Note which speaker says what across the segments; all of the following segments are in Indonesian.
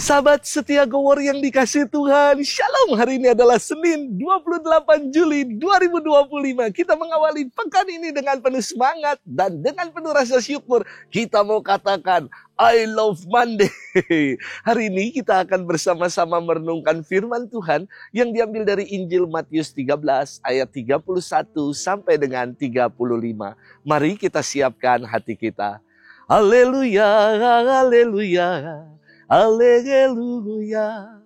Speaker 1: Sahabat setia Gowor yang dikasihi Tuhan, Shalom. Hari ini adalah Senin 28 Juli 2025. Kita mengawali pekan ini dengan penuh semangat dan dengan penuh rasa syukur. Kita mau katakan, I love Monday. Hari ini kita akan bersama-sama merenungkan firman Tuhan yang diambil dari Injil Matius 13 ayat 31 sampai dengan 35. Mari kita siapkan hati kita. Haleluya, haleluya. Haleluya.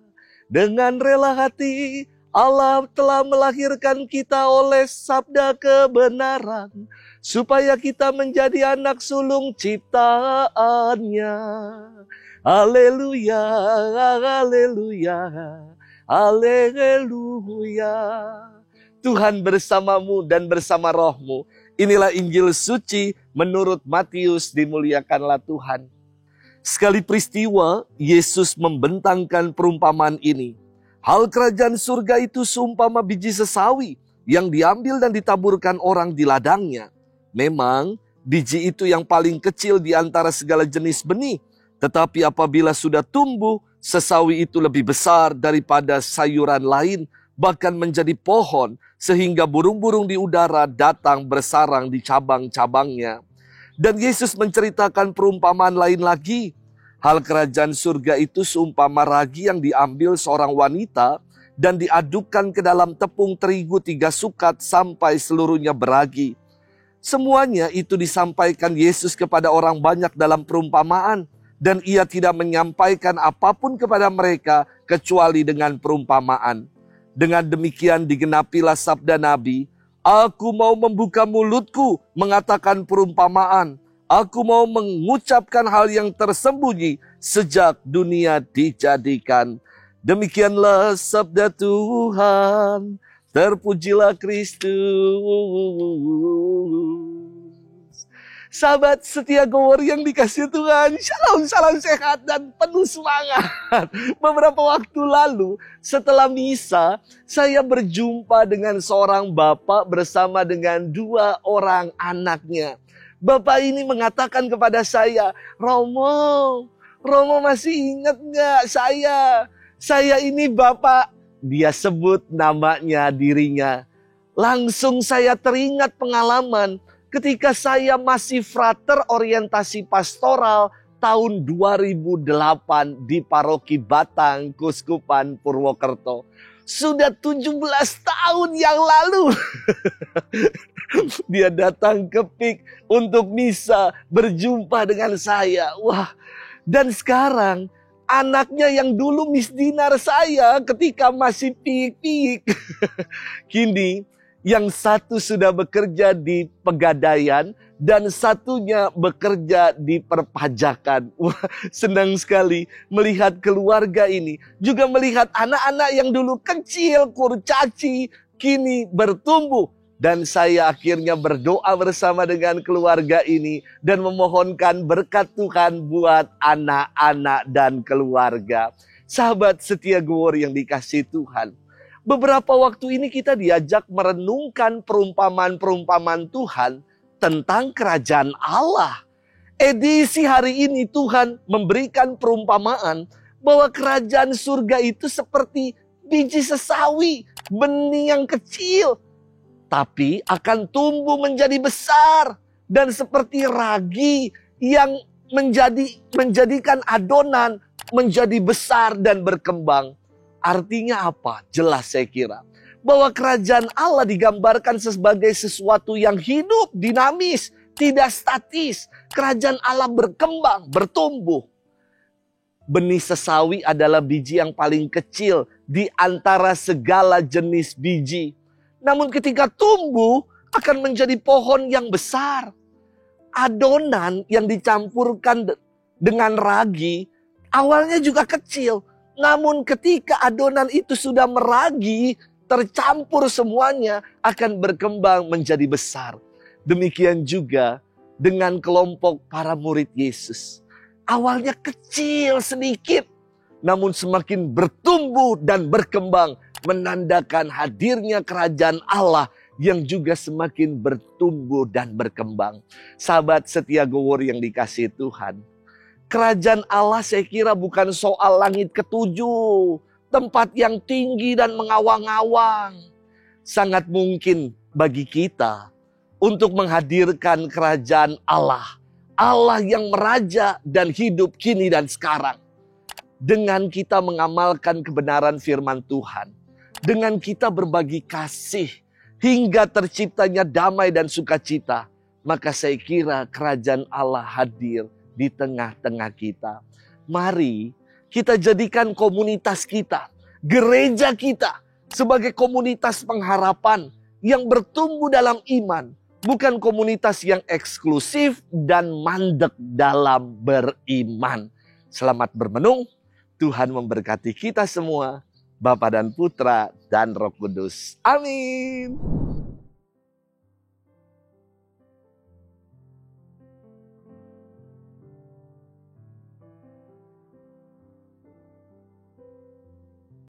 Speaker 1: Dengan rela hati Allah telah melahirkan kita oleh sabda kebenaran, supaya kita menjadi anak sulung ciptaannya. Haleluya, haleluya, haleluya. Tuhan bersamamu dan bersama rohmu. Inilah Injil suci menurut Matius, dimuliakanlah Tuhan. Sekali peristiwa, Yesus membentangkan perumpamaan ini. Hal kerajaan surga itu seumpama biji sesawi yang diambil dan ditaburkan orang di ladangnya. Memang, biji itu yang paling kecil di antara segala jenis benih. Tetapi apabila sudah tumbuh, sesawi itu lebih besar daripada sayuran lain, bahkan menjadi pohon, sehingga burung-burung di udara datang bersarang di cabang-cabangnya. Dan Yesus menceritakan perumpamaan lain lagi. Hal kerajaan surga itu seumpama ragi yang diambil seorang wanita dan diadukkan ke dalam tepung terigu 3 sukat sampai seluruhnya beragi. Semuanya itu disampaikan Yesus kepada orang banyak dalam perumpamaan, dan ia tidak menyampaikan apapun kepada mereka kecuali dengan perumpamaan. Dengan demikian digenapilah sabda Nabi, Aku mau membuka mulutku mengatakan perumpamaan. Aku mau mengucapkan hal yang tersembunyi sejak dunia dijadikan. Demikianlah sabda Tuhan. Terpujilah Kristus. Sahabat setia Gowor yang dikasihi Tuhan, Shalom, salam sehat dan penuh semangat. Beberapa waktu lalu setelah misa, saya berjumpa dengan seorang bapak bersama dengan 2 orang anaknya. Bapak ini mengatakan kepada saya, Romo masih ingat gak saya? Saya ini bapak. Dia sebut namanya dirinya. Langsung saya teringat pengalaman ketika saya masih frater orientasi pastoral tahun 2008 di Paroki Batang, Kuskupan Purwokerto. Sudah 17 tahun yang lalu. Dia datang ke PIK untuk misa, berjumpa dengan saya. Wah, dan sekarang anaknya yang dulu misdinar saya ketika masih PIK. Kini yang satu sudah bekerja di Pegadaian dan satunya bekerja di perpajakan. Wah, senang sekali melihat keluarga ini. Juga melihat anak-anak yang dulu kecil, kurcaci, kini bertumbuh. Dan saya akhirnya berdoa bersama dengan keluarga ini dan memohonkan berkat Tuhan buat anak-anak dan keluarga. Sahabat setia Gowor yang dikasihi Tuhan. Beberapa waktu ini kita diajak merenungkan perumpamaan-perumpamaan Tuhan tentang kerajaan Allah. Edisi hari ini Tuhan memberikan perumpamaan bahwa kerajaan surga itu seperti biji sesawi, benih yang kecil, tapi akan tumbuh menjadi besar dan seperti ragi yang menjadikan adonan menjadi besar dan berkembang. Artinya apa? Jelas saya kira. Bahwa kerajaan Allah digambarkan sebagai sesuatu yang hidup, dinamis, tidak statis. Kerajaan Allah berkembang, bertumbuh. Benih sesawi adalah biji yang paling kecil di antara segala jenis biji. Namun ketika tumbuh akan menjadi pohon yang besar. Adonan yang dicampurkan dengan ragi awalnya juga kecil. Namun ketika adonan itu sudah meragi, tercampur semuanya, akan berkembang menjadi besar. Demikian juga dengan kelompok para murid Yesus. Awalnya kecil sedikit, namun semakin bertumbuh dan berkembang, menandakan hadirnya kerajaan Allah yang juga semakin bertumbuh dan berkembang. Sahabat setia Gowor yang dikasihi Tuhan. Kerajaan Allah saya kira bukan soal langit ketujuh, tempat yang tinggi dan mengawang-awang. Sangat mungkin bagi kita untuk menghadirkan kerajaan Allah. Allah yang meraja dan hidup kini dan sekarang. Dengan kita mengamalkan kebenaran firman Tuhan. Dengan kita berbagi kasih hingga terciptanya damai dan sukacita. Maka saya kira kerajaan Allah hadir di tengah-tengah kita. Mari kita jadikan komunitas kita, gereja kita sebagai komunitas pengharapan yang bertumbuh dalam iman. Bukan komunitas yang eksklusif dan mandek dalam beriman. Selamat bermenung. Tuhan memberkati kita semua. Bapa dan Putra dan Roh Kudus. Amin.